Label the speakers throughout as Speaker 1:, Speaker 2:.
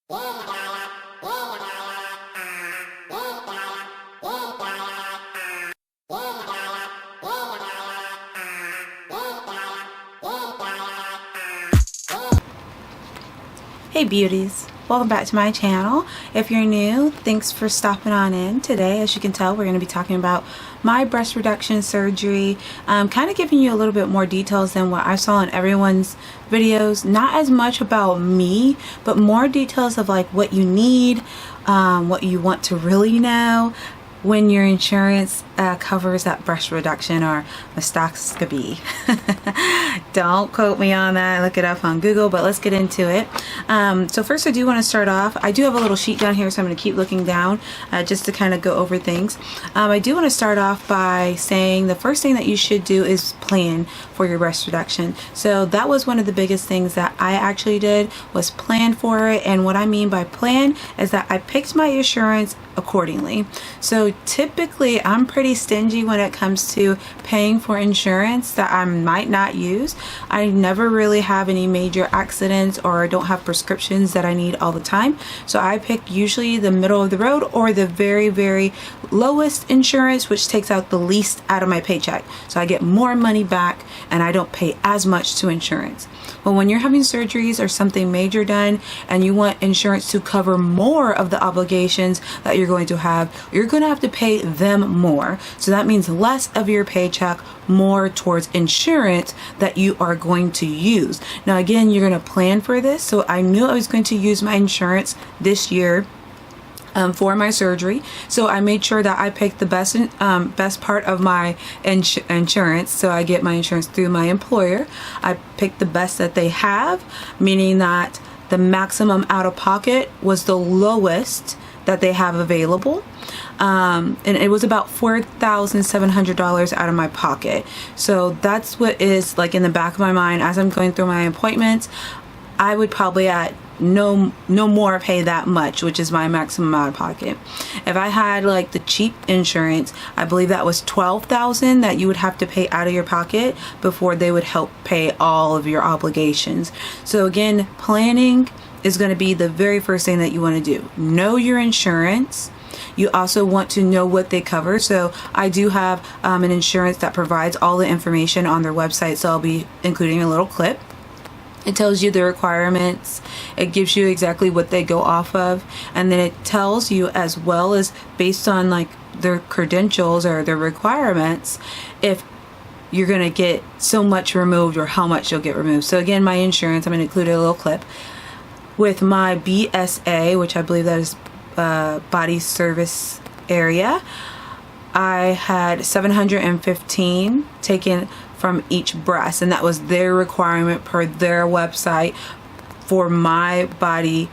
Speaker 1: Hey beauties, welcome back to my channel. If you're new, thanks for stopping on in. Today, as you can tell, we're going to be talking about my breast reduction surgery. Kind of giving you a little bit more details than what I saw in everyone's videos. Not as much about me, but more details of like what you need, what you want to really know when your insurance covers that breast reduction or mastectomy. Don't quote me on that, look it up on Google, but let's get into it. So first I do want to start off, I do have a little sheet down here, so I'm going to keep looking down just to kind of go over things. I do want to start off by saying the first thing that you should do is plan for your breast reduction. So that was one of the biggest things that I actually did, was plan for it. And what I mean by plan is that I picked my insurance accordingly. So typically I'm pretty stingy when it comes to paying for insurance that I might not use. I never really have any major accidents or don't have prescriptions that I need all the time. So I pick usually the middle of the road or the very, very lowest insurance, which takes out the least out of my paycheck. So I get more money back and I don't pay as much to insurance. But when you're having surgeries or something major done and you want insurance to cover more of the obligations that you're going to have to pay them more. So that means less of your paycheck, more towards insurance that you are going to use. Now again, you're going to plan for this. So I knew I was going to use my insurance this year for my surgery, so I made sure that I picked the best part of my insurance. So I get my insurance through my employer. I picked the best that they have, meaning that the maximum out of pocket was the lowest that they have available, and it was about $4,700 out of my pocket. So that's what is like in the back of my mind as I'm going through my appointments. I would probably at no more pay that much, which is my maximum out of pocket. If I had like the cheap insurance, I believe that was $12,000 that you would have to pay out of your pocket before they would help pay all of your obligations. So again, planning is going to be the very first thing that you want to do. Know your insurance. You also want to know what they cover. So I do have an insurance that provides all the information on their website, so I'll be including a little clip. It tells you the requirements. It gives you exactly what they go off of. And then it tells you, as well as based on like their credentials or their requirements, if you're going to get so much removed or how much you'll get removed. So again, my insurance, I'm going to include a little clip. With my BSA, which I believe that is body service area, I had 715 taken from each breast, and that was their requirement per their website for my body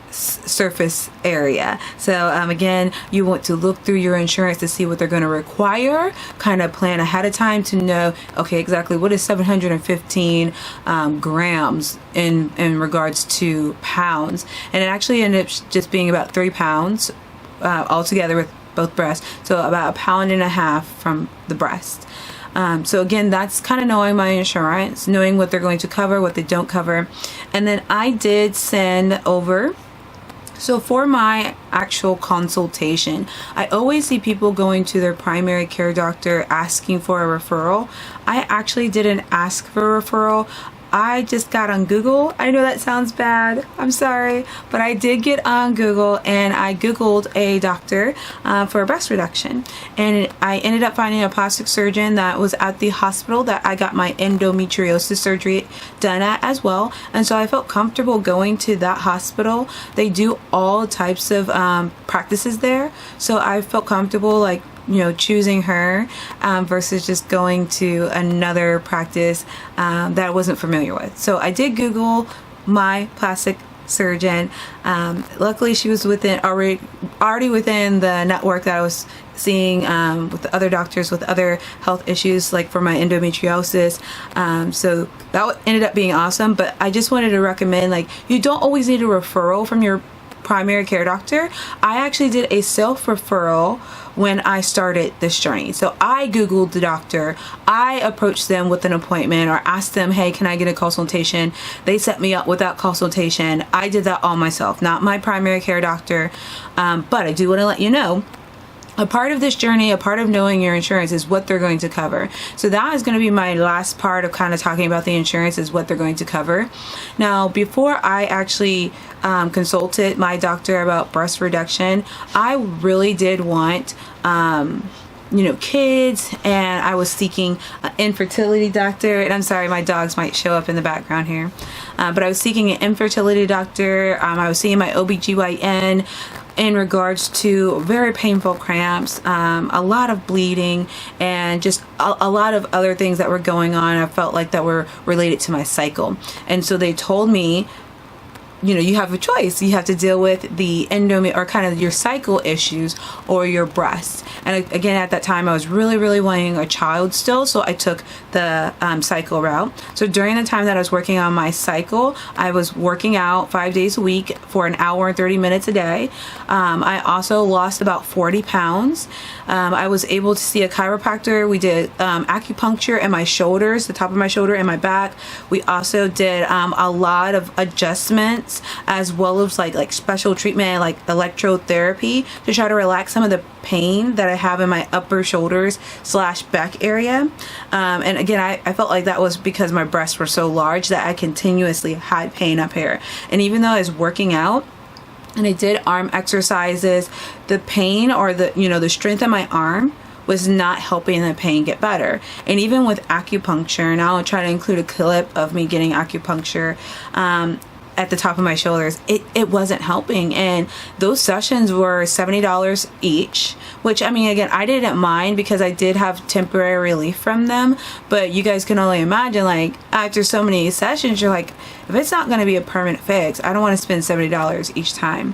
Speaker 1: surface area. So again, you want to look through your insurance to see what they're going to require, kind of plan ahead of time to know, okay, exactly what is 715 grams in regards to pounds. And it actually ended up just being about 3 pounds altogether with both breasts, so about 1.5 pounds from the breast. So again, that's kind of knowing my insurance, knowing what they're going to cover, what they don't cover. And then I did send over, so for my actual consultation, I always see people going to their primary care doctor asking for a referral. I actually didn't ask for a referral. I just got on Google. I know that sounds bad, I'm sorry, but I did get on Google and I Googled a doctor for a breast reduction, and I ended up finding a plastic surgeon that was at the hospital that I got my endometriosis surgery done at as well. And so I felt comfortable going to that hospital. They do all types of practices there, so I felt comfortable like, you know, choosing her versus just going to another practice that I wasn't familiar with. So I did Google my plastic surgeon. Luckily she was already within the network that I was seeing with the other doctors with other health issues, like for my endometriosis. So that ended up being awesome. But I just wanted to recommend, like, you don't always need a referral from your primary care doctor. I actually did a self-referral when I started this journey. So I Googled the doctor, I approached them with an appointment or asked them, hey, can I get a consultation? They set me up with that consultation. I did that all myself, not my primary care doctor. But I do want to let you know, a part of this journey, a part of knowing your insurance is what they're going to cover. So that is going to be my last part of kind of talking about the insurance, is what they're going to cover. Now, before I actually consulted my doctor about breast reduction, I really did want kids, and I was seeking an infertility doctor. And I'm sorry, my dogs might show up in the background here. But I was seeking an infertility doctor. I was seeing my OBGYN in regards to very painful cramps, a lot of bleeding, and just a lot of other things that were going on. I felt like that were related to my cycle. And so they told me, you have a choice. You have to deal with the or kind of your cycle issues or your breasts. And again, at that time, I was really wanting a child still, so I took the cycle route. So during the time that I was working on my cycle, I was working out 5 days a week for an hour and 30 minutes a day. I also lost about 40 pounds. I was able to see a chiropractor. We did acupuncture in my shoulders, the top of my shoulder and my back. We also did a lot of adjustments, as well as like special treatment like electrotherapy to try to relax some of the pain that I have in my upper shoulders / back area. And again, I felt like that was because my breasts were so large that I continuously had pain up here. And even though I was working out and I did arm exercises, the pain or the strength in my arm was not helping the pain get better. And even with acupuncture, and I'll try to include a clip of me getting acupuncture at the top of my shoulders, it wasn't helping. And those sessions were $70 each, which, I mean, again, I didn't mind because I did have temporary relief from them. But you guys can only imagine, like, after so many sessions, you're like, if it's not going to be a permanent fix, I don't want to spend $70 each time.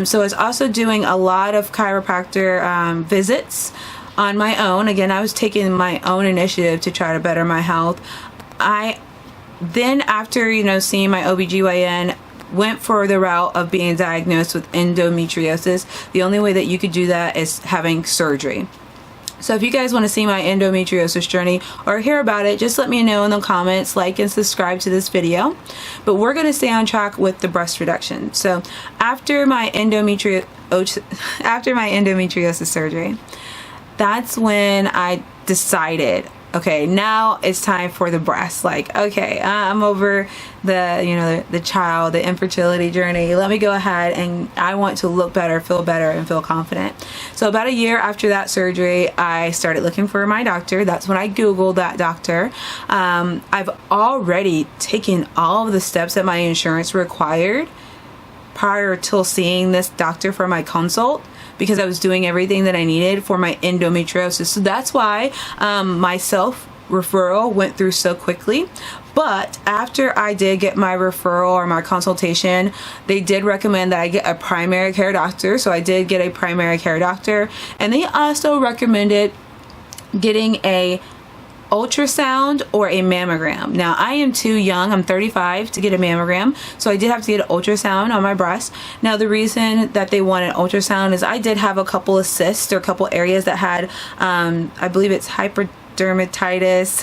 Speaker 1: So I was also doing a lot of chiropractor visits on my own. Again, I was taking my own initiative to try to better my health. Then after, seeing my OBGYN, went for the route of being diagnosed with endometriosis. The only way that you could do that is having surgery. So if you guys want to see my endometriosis journey or hear about it, just let me know in the comments, like and subscribe to this video. But we're going to stay on track with the breast reduction. So after my endometriosis surgery, that's when I decided, okay, now it's time for the breast. Like, okay, I'm over the child, the infertility journey. Let me go ahead, and I want to look better, feel better, and feel confident. So about a year after that surgery, I started looking for my doctor. That's when I Googled that doctor. I've already taken all of the steps that my insurance required prior to seeing this doctor for my consult, because I was doing everything that I needed for my endometriosis. So that's why my self-referral went through so quickly. But after I did get my referral or my consultation, they did recommend that I get a primary care doctor. So I did get a primary care doctor. And they also recommended getting a ultrasound or a mammogram. Now, I am too young, I'm 35, to get a mammogram, so I did have to get an ultrasound on my breast. Now, the reason that they wanted ultrasound is I did have a couple of cysts or a couple areas that had, I believe it's hyperdermatitis.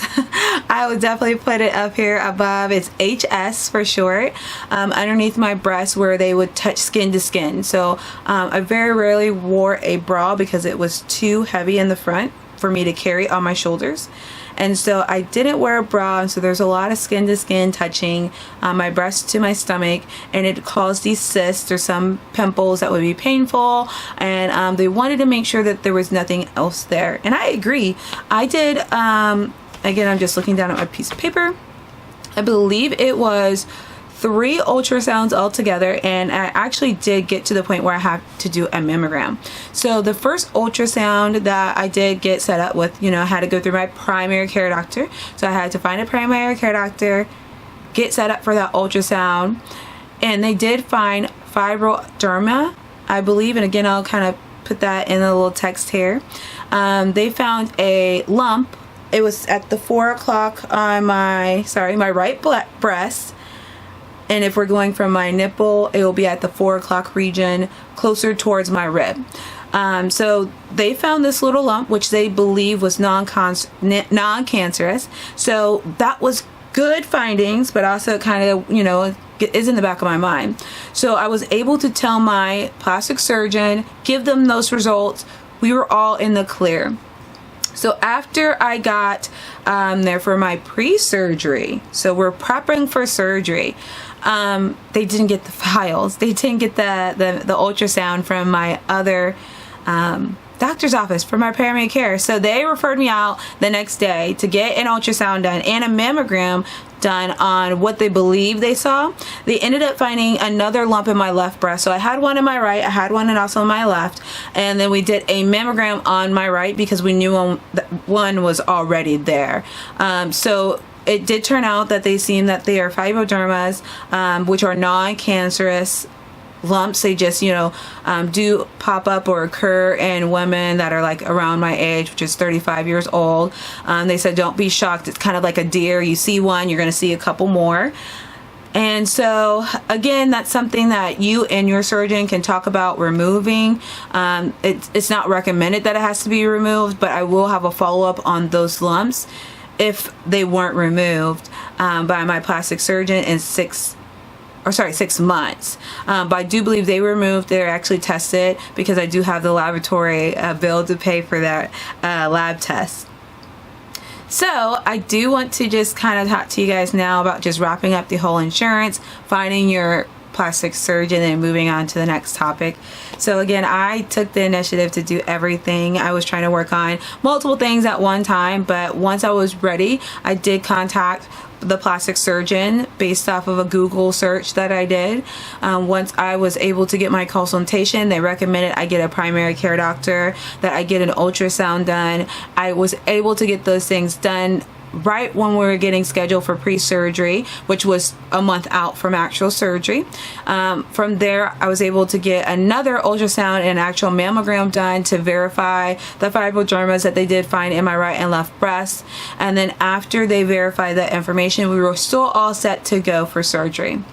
Speaker 1: I would definitely put it up here above. It's HS for short, underneath my breast where they would touch skin to skin. So I very rarely wore a bra because it was too heavy in the front for me to carry on my shoulders. And so I didn't wear a bra, and so there's a lot of skin to skin touching my breast to my stomach, and it caused these cysts or some pimples that would be painful. And they wanted to make sure that there was nothing else there. And I agree. I did, again, I'm just looking down at my piece of paper. I believe it was 3 ultrasounds altogether, and I actually did get to the point where I had to do a mammogram. So the first ultrasound that I did get set up with, I had to go through my primary care doctor. So I had to find a primary care doctor, get set up for that ultrasound, and they did find fibroadenoma, I believe, and again, I'll kind of put that in a little text here. They found a lump. It was at the 4 o'clock on my right breast. And if we're going from my nipple, it will be at the 4 o'clock region, closer towards my rib. So they found this little lump, which they believe was non-cancerous. So that was good findings, but also kind of, you know, is in the back of my mind. So I was able to tell my plastic surgeon, give them those results. We were all in the clear. So after I got there for my pre-surgery, so we're prepping for surgery, they didn't get the files. They didn't get the ultrasound from my other doctor's office for my primary care. So they referred me out the next day to get an ultrasound done and a mammogram done on what they believe they saw. They ended up finding another lump in my left breast. So I had one in my right, I had one and also in my left, and then we did a mammogram on my right because we knew one was already there. So it did turn out that they seem that they are fibroadenomas, which are non-cancerous lumps. They just, you know, do pop up or occur in women that are like around my age, which is 35 years old. They said don't be shocked. It's kind of like a deer. You see one, you're going to see a couple more. And so again, that's something that you and your surgeon can talk about removing. It's not recommended that it has to be removed, but I will have a follow-up on those lumps if they weren't removed by my plastic surgeon in 6 months. But I do believe they were removed. They're actually tested because I do have the laboratory bill to pay for that lab test. So I do want to just kind of talk to you guys now about just wrapping up the whole insurance, finding your plastic surgeon, and moving on to the next topic. So again, I took the initiative to do everything. I was trying to work on multiple things at one time, but once I was ready, I did contact the plastic surgeon based off of a Google search that I did. Once I was able to get my consultation, they recommended I get a primary care doctor, that I get an ultrasound done. I was able to get those things done right when we were getting scheduled for pre-surgery, which was a month out from actual surgery. From there, I was able to get another ultrasound and actual mammogram done to verify the fibroadenomas that they did find in my right and left breast. And then after they verified that information, we were still all set to go for surgery.